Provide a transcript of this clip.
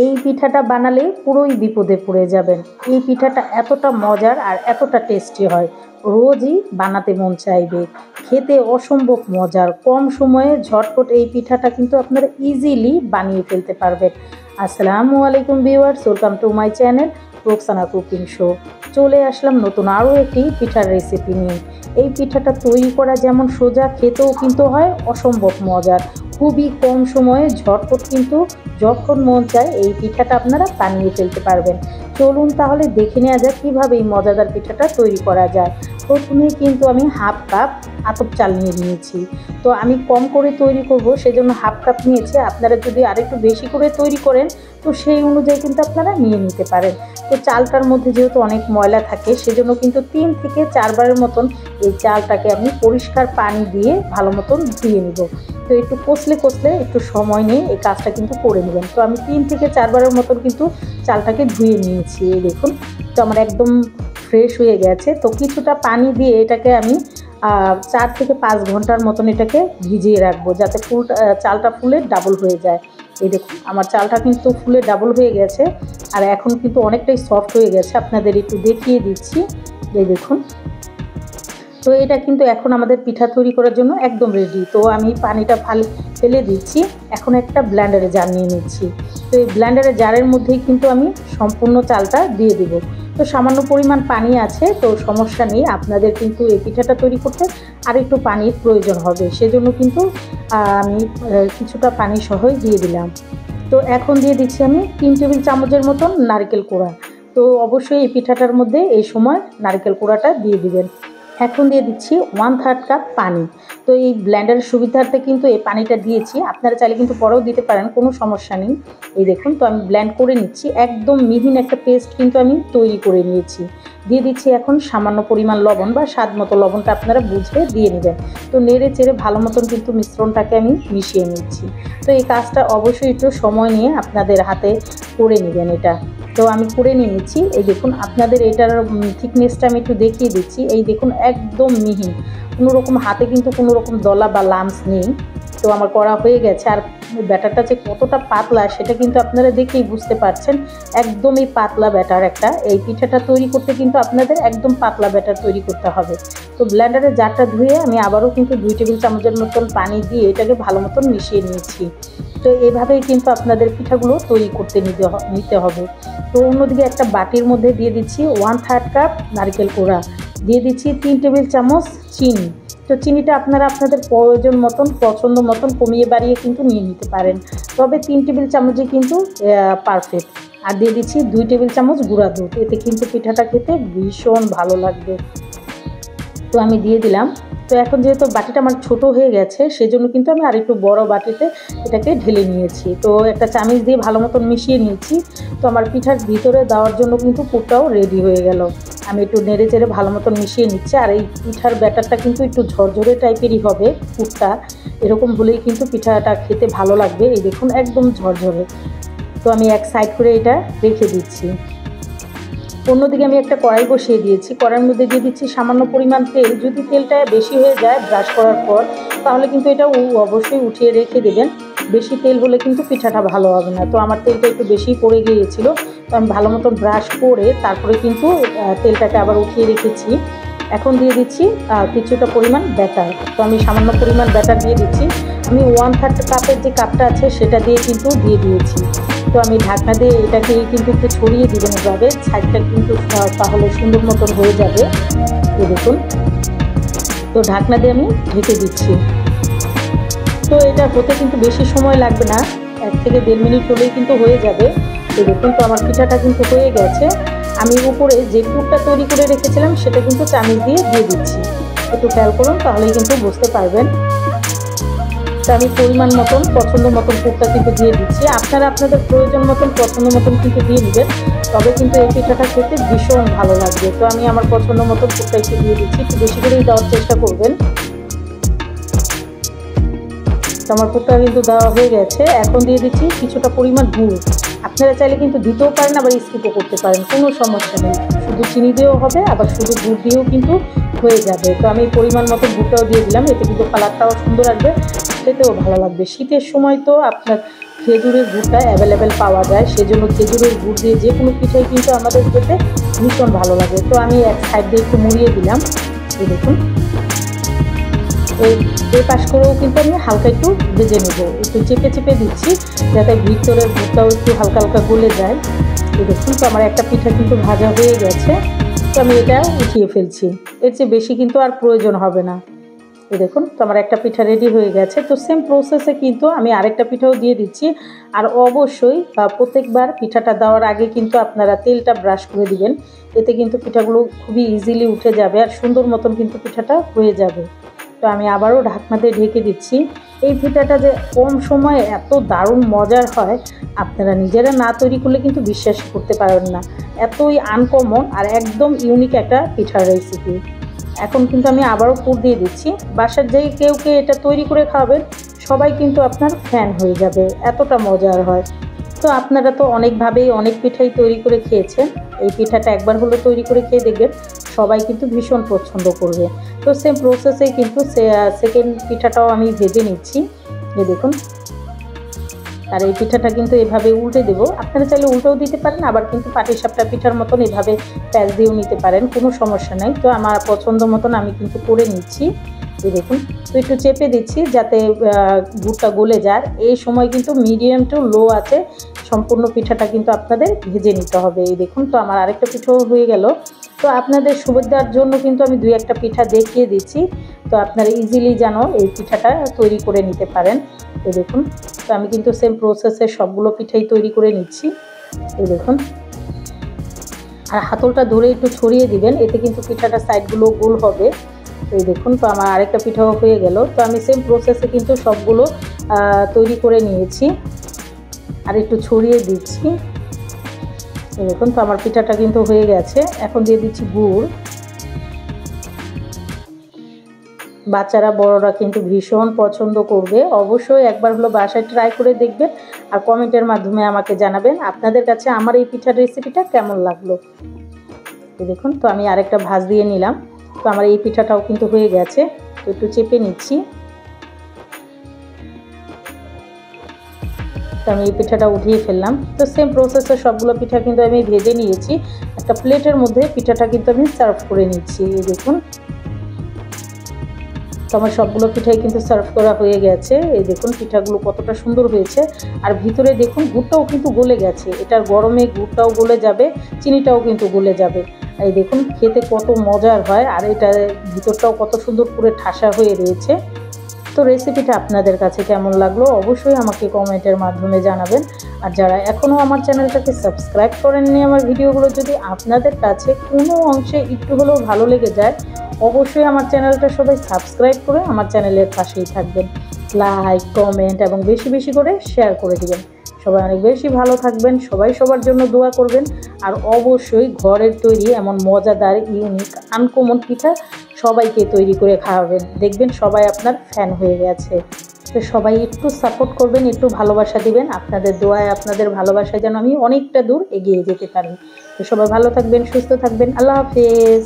এই পিঠাটা বানালে পুরোই বিপদে পড়ে যাবেন। এই পিঠাটা এতটা মজার আর এতটা টেস্টি হয়, রোজই বানাতে মন চাইবে। খেতে অসম্ভব মজার, কম সময়ে ঝটপট এই পিঠাটা কিন্তু আপনারা ইজিলি বানিয়ে ফেলতে পারবেন। আসসালামু আলাইকুম viewers, welcome to my channel Roksana cooking show. চলে আসলাম নতুন আরও একটি পিঠার রেসিপি নিয়ে। এই পিঠাটা তৈরি করা যেমন সোজা, খেতেও কিন্তু হয় অসম্ভব মজার। খুবই কম সময়ে ঝটপট কিন্তু যখন মন চায় এই পিঠাটা আপনারা বানিয়ে ফেলতে পারবেন। চলুন তাহলে দেখে নেওয়া যাক কীভাবে এই মজাদার পিঠাটা তৈরি করা যায়। প্রথমেই কিন্তু আমি হাফ কাপ আতপ চাল নিয়ে নিয়েছি। তো আমি কম করে তৈরি করব, সেজন্য হাফ কাপ নিয়েছি। আপনারা যদি আরেকটু বেশি করে তৈরি করেন তো সেই অনুযায়ী কিন্তু আপনারা নিয়ে নিতে পারেন। তো চালটার মধ্যে যেহেতু অনেক ময়লা থাকে, সেজন্য কিন্তু 3 থেকে 4 বারের মতন এই চালটাকে আমি পরিষ্কার পানি দিয়ে ভালো মতন ধুয়ে নেব। তো একটু কষলে একটু সময় নিয়ে এই কাজটা কিন্তু করে নেবেন। তো আমি 3 থেকে 4 বারের মতন কিন্তু চালটাকে ধুয়ে নিয়েছি। এই দেখুন, তো আমার একদম ফ্রেশ হয়ে গেছে। তো কিছুটা পানি দিয়ে এটাকে আমি 4 থেকে 5 ঘন্টার মতন এটাকে ভিজিয়ে রাখবো, যাতে চালটা ফুলে ডাবল হয়ে যায়। এই দেখুন, আমার চালটা কিন্তু ফুলে ডাবল হয়ে গেছে আর এখন কিন্তু অনেকটাই সফট হয়ে গেছে। আপনাদের একটু দেখিয়ে দিচ্ছি, এই দেখুন। তো এটা কিন্তু এখন আমাদের পিঠা তৈরি করার জন্য একদম রেডি। তো আমি পানিটা ফেলে দিচ্ছি। এখন একটা ব্লেন্ডারে জার নিয়ে নিচ্ছি। তো এই ব্লেন্ডারে জারের মধ্যেই কিন্তু আমি সম্পূর্ণ চালটা দিয়ে দেব। তো সামান্য পরিমাণ পানি আছে, তো সমস্যা নেই। আপনাদের কিন্তু এই পিঠাটা তৈরি করতে আর একটু পানির প্রয়োজন হবে, সেজন্য কিন্তু আমি কিছুটা পানি সহই দিয়ে দিলাম। তো এখন দিয়ে দিচ্ছি আমি 3 টেবিল চামচের মতন নারকেল কোড়া। তো অবশ্যই এই পিঠাটার মধ্যে এই সময় নারকেল কোড়াটা দিয়ে দিবেন। এখন দিয়ে দিচ্ছি 1/3 কাপ পানি। তো এই ব্লেন্ডারের সুবিধার্থে কিন্তু এই পানিটা দিয়েছি, আপনারা চাইলে কিন্তু পরেও দিতে পারেন, কোনো সমস্যা নেই। এই দেখুন, তো আমি ব্লেন্ড করে নিচ্ছি। একদম মিহিন একটা পেস্ট কিন্তু আমি তৈরি করে নিয়েছি। দিয়ে দিচ্ছি এখন সামান্য পরিমাণ লবণ বা স্বাদ মতো লবণটা আপনারা বুঝে দিয়ে নেবেন। তো নেড়ে চেড়ে ভালো মতন কিন্তু মিশ্রণটাকে আমি মিশিয়ে নিচ্ছি। তো এই কাজটা অবশ্যই একটু সময় নিয়ে আপনাদের হাতে করে নেবেন এটা। তো আমি করে নিয়েছি। এই দেখুন, আপনাদের এটার থিকনেসটা আমি একটু দেখিয়ে দিচ্ছি। এই দেখুন, একদম মিহি, কোনো রকম হাতে কিন্তু কোনো রকম দলা বা লামস নেই। তো আমার করা হয়ে গেছে। আর ব্যাটারটা যে কতটা পাতলা সেটা কিন্তু আপনারা দেখেই বুঝতে পারছেন। একদমই পাতলা ব্যাটার একটা। এই পিঠাটা তৈরি করতে কিন্তু আপনাদের একদম পাতলা ব্যাটার তৈরি করতে হবে। তো ব্লেন্ডারে জারটা ধুয়ে আমি আবারও কিন্তু 2 টেবিল চামচের মতন পানি দিয়ে এটাকে ভালো মতন মিশিয়ে নিয়েছি। তো এইভাবেই কিন্তু আপনাদের পিঠাগুলো তৈরি করতে নিতে হবে। তো অন্যদিকে একটা বাটির মধ্যে দিয়ে দিচ্ছি 1/3 কাপ নারকেল কোড়া, দিয়ে দিচ্ছি 3 টেবিল চামচ চিনি। তো চিনিটা আপনারা আপনাদের প্রয়োজন মতন, পছন্দ মতন কমিয়ে বাড়িয়ে কিন্তু নিয়ে নিতে পারেন, তবে 3 টেবিল চামচই কিন্তু পারফেক্ট। আর দিয়ে দিচ্ছি 2 টেবিল চামচ গুঁড়া দুধ, এতে কিন্তু পিঠাটা খেতে ভীষণ ভালো লাগবে। তো আমি দিয়ে দিলাম। তো এখন যেহেতু বাটিটা আমার ছোটো হয়ে গেছে, সেজন্য কিন্তু আমি আরেকটু বড় বাটিতে এটাকে ঢেলে নিয়েছি। তো একটা চামচ দিয়ে ভালো মতন মিশিয়ে নিয়েছি। তো আমার পিঠার ভিতরে দেওয়ার জন্য কিন্তু পুরটাও রেডি হয়ে গেল। আমি একটু নেড়ে চেড়ে ভালো মতন মিশিয়ে নিচ্ছি। আর এই পিঠার ব্যাটারটা কিন্তু একটু ঝরঝরে টাইপেরই হবে, পুরটা এরকম হলেই কিন্তু পিঠাটা খেতে ভালো লাগবে। এই দেখুন, একদম ঝরঝরে। তো আমি এক সাইড করে এটা রেখে দিচ্ছি। অন্যদিকে আমি একটা কড়াই বসিয়ে দিয়েছি। কড়াইয়ের মধ্যে দিয়ে দিচ্ছি সামান্য পরিমাণ তেল। যদি তেলটা বেশি হয়ে যায় ব্রাশ করার পর, তাহলে কিন্তু এটা অবশ্যই উঠিয়ে রেখে দেবেন। বেশি তেল হলে কিন্তু পিঠাটা ভালো হবে না। তো আমার তেলটা একটু বেশিই পড়ে গিয়েছিল, তো আমি ভালো মতো ব্রাশ করে তারপরে কিন্তু তেলটাকে আবার উঠিয়ে রেখেছি। এখন দিয়ে দিচ্ছি কিছুটা পরিমাণ ব্যাটার। তো আমি সামান্য পরিমাণ ব্যাটার দিয়ে দিচ্ছি। আমি 1/3 কাপের যে কাপটা আছে সেটা দিয়ে কিন্তু দিয়ে দিয়েছি। তো আমি ঢাকনা দিয়ে এটাকে কিন্তু একটু ছড়িয়ে দিবেন এভাবে, সাইডটা কিন্তু তাহলে সুন্দর মতন হয়ে যাবে। এই দেখুন, তো ঢাকনা দিয়ে আমি ঢেকে দিচ্ছি। তো এটা হতে কিন্তু বেশি সময় লাগবে না, 1 থেকে 1.5 মিনিট হলেই কিন্তু হয়ে যাবে। এই দেখুন, তো আমার পিঠাটা কিন্তু হয়ে গেছে। আমি উপরে যে পুরটা তৈরি করে রেখেছিলাম সেটা কিন্তু চামচ দিয়ে দিচ্ছি। একটু খেয়াল করুন, তাহলেই কিন্তু বুঝতে পারবেন। তো আমি পরিমাণ মতন, পছন্দ মতন পুরটা কিন্তু দিয়ে দিচ্ছি। আপনারা আপনাদের প্রয়োজন মতন, পছন্দ মতন কিন্তু দিয়ে নেবেন, তবে কিন্তু এই পিঠাটা খেতে ভীষণ ভালো লাগবে। তো আমি আমার পছন্দ মতন পুরটা একটু দিয়ে দিচ্ছি, একটু বেশি করেই দেওয়ার চেষ্টা করবেন। তো আমার পুরটা কিন্তু দেওয়া হয়ে গেছে। এখন দিয়ে দিচ্ছি কিছুটা পরিমাণ গুড়। আপনারা চাইলে কিন্তু দিতেও পারেন, আবার স্কিপও করতে পারেন, কোনো সমস্যা নেই। শুধু চিনি দিয়েও হবে, আবার শুধু গুড় দিয়েও কিন্তু হয়ে যাবে। তো আমি পরিমাণ মতো গুড়টাও দিয়ে দিলাম, এতে কিন্তু কালারটাও সুন্দর আসবে, খেতেও ভালো লাগবে। শীতের সময় তো আপনার খেজুরের গুড়টা অ্যাভেলেবেল পাওয়া যায়, সেজন্য খেজুরের গুড় দিয়ে যে কোনো পিঠাই কিন্তু আমাদের খেতে ভীষণ ভালো লাগে। তো আমি এক সাইড দিয়ে একটু মুড়িয়ে দিলাম। এই দেখুন, এই পাশ করেও কিন্তু আমি হালকা একটু ভেজে নেব, একটু চেপে চেপে দিচ্ছি যাতে ভিতরের গুড়টাও একটু হালকা হালকা গলে যায়। এই দেখুন, তো আমার একটা পিঠা কিন্তু ভাজা হয়ে গেছে। তো আমি এটা উঠিয়ে ফেলছি, এর চেয়ে বেশি কিন্তু আর প্রয়োজন হবে না। এই দেখুন, তো আমার একটা পিঠা রেডি হয়ে গেছে। তো সেম প্রসেসে কিন্তু আমি আরেকটা পিঠাও দিয়ে দিচ্ছি। আর অবশ্যই প্রত্যেকবার পিঠাটা দেওয়ার আগে কিন্তু আপনারা তেলটা ব্রাশ করে দিবেন, এতে কিন্তু পিঠাগুলো খুবই ইজিলি উঠে যাবে আর সুন্দর মতন কিন্তু পিঠাটা হয়ে যাবে। তো আমি আবারও ঢাকনা দিয়ে ঢেকে দিচ্ছি। এই পিঠাটা যে কম সময়ে এত দারুণ মজার হয়, আপনারা নিজেরা না তৈরি করলে কিন্তু বিশ্বাস করতে পারবেন না। এতই আনকমন আর একদম ইউনিক একটা পিঠার রেসিপি। এখন কিন্তু আমি আবারও পুর দিয়ে দিচ্ছি। বাসার যেই কেউ এটা তৈরি করে খাওয়াবেন, সবাই কিন্তু আপনার ফ্যান হয়ে যাবে, এতটা মজার হয়। তো আপনারা তো অনেকভাবেই অনেক পিঠাই তৈরি করে খেয়েছেন, এই পিঠাটা একবার হলো তৈরি করে খেয়ে দেখবেন, সবাই কিন্তু ভীষণ পছন্দ করবে। তো সেম প্রসেসেই কিন্তু সেকেন্ড পিঠাটাও আমি ভেজে নিচ্ছি। এই দেখুন, আর এই পিঠাটা কিন্তু এভাবে উল্টে দেব। আপনারা চাইলে উল্টেও দিতে পারেন, আবার কিন্তু পাটিসাপটা পিঠার মতন এভাবে প্যাঁচ দিয়েও নিতে পারেন, কোনো সমস্যা নেই। তো আমার পছন্দ মতন আমি কিন্তু করে নিচ্ছি। এই দেখুন, তো একটু চেপে দিচ্ছি যাতে গুড়টা গলে যায়। এই সময় কিন্তু মিডিয়াম টু লো আছে সম্পূর্ণ পিঠাটা কিন্তু আপনাদের ভেজে নিতে হবে। এই দেখুন, তো আমার আরেকটা পিঠাও হয়ে গেল। তো আপনাদের সুবিধার জন্য কিন্তু আমি 2-1টা পিঠা দেখিয়ে দিচ্ছি, তো আপনারা ইজিলি যেন এই পিঠাটা তৈরি করে নিতে পারেন। এই দেখুন, তো আমি কিন্তু সেম প্রসেসে সবগুলো পিঠাই তৈরি করে নিচ্ছি। এই দেখুন, আর হাতলটা ধরে একটু ছড়িয়ে দিবেন, এতে কিন্তু পিঠাটা সাইডগুলো গোল হবে। এই দেখুন, তো আমার আরেকটা পিঠাও হয়ে গেল। তো আমি সেম প্রসেসে কিন্তু সবগুলো তৈরি করে নিয়েছি আর একটু ছড়িয়ে দিচ্ছি। এই দেখুন, তো আমার পিঠাটা কিন্তু হয়ে গেছে। এখন দিয়ে দিচ্ছি গুড়। বাচ্চারা বড়রা কিন্তু ভীষণ পছন্দ করবে। অবশ্যই একবার হলো বাসায় ট্রাই করে দেখবেন আর কমেন্টের মাধ্যমে আমাকে জানাবেন আপনাদের কাছে আমার এই পিঠার রেসিপিটা কেমন লাগলো। এই দেখুন, তো আমি আরেকটা ভাজ দিয়ে নিলাম। তো আমার এই পিঠাটাও কিন্তু হয়ে গেছে। তো একটু চেপে নিচ্ছি। তো আমি এই পিঠাটা উঠিয়ে ফেললাম। তো সেম প্রসেসে সবগুলো পিঠা কিন্তু আমি ভেজে নিয়েছি। একটা প্লেটের মধ্যে পিঠাটা কিন্তু আমি সার্ভ করে নিচ্ছি। এই দেখুন, তো আমার সবগুলো পিঠাই কিন্তু সার্ভ করা হয়ে গেছে। এই দেখুন পিঠাগুলো কতটা সুন্দর হয়েছে, আর ভিতরে দেখুন গুড়টাও কিন্তু গলে গেছে। এটার গরমে গুড়টাও গলে যাবে, চিনিটাও কিন্তু গলে যাবে। এই দেখুন খেতে কত মজার হয়, আর এটা ভিতরটাও কত সুন্দর করে ঠাসা হয়ে রয়েছে। তো রেসিপিটা আপনাদের কাছে কেমন লাগলো অবশ্যই আমাকে কমেন্টের মাধ্যমে জানাবেন। আর যারা এখনও আমার চ্যানেলটাকে সাবস্ক্রাইব করেননি, আমার ভিডিওগুলো যদি আপনাদের কাছে কোনো অংশে একটু হলেও ভালো লেগে যায়, অবশ্যই আমার চ্যানেলটা সবাই সাবস্ক্রাইব করে আমার চ্যানেলের পাশেই থাকবেন। লাইক, কমেন্ট এবং বেশি বেশি করে শেয়ার করে দিবেন। সবাই অনেক বেশি ভালো থাকবেন, সবাই সবার জন্য দোয়া করবেন। আর অবশ্যই ঘরের তৈরি এমন মজাদার, ইউনিক, আনকমন পিঠা সবাইকে তৈরি করে খাওয়াবেন, দেখবেন সবাই আপনার ফ্যান হয়ে গেছে। তো সবাই একটু সাপোর্ট করবেন, একটু ভালোবাসা দিবেন। আপনাদের দোয়ায়, আপনাদের ভালোবাসায় যেন আমি অনেকটা দূর এগিয়ে যেতে পারি। তো সবাই ভালো থাকবেন, সুস্থ থাকবেন। আল্লাহ হাফেজ।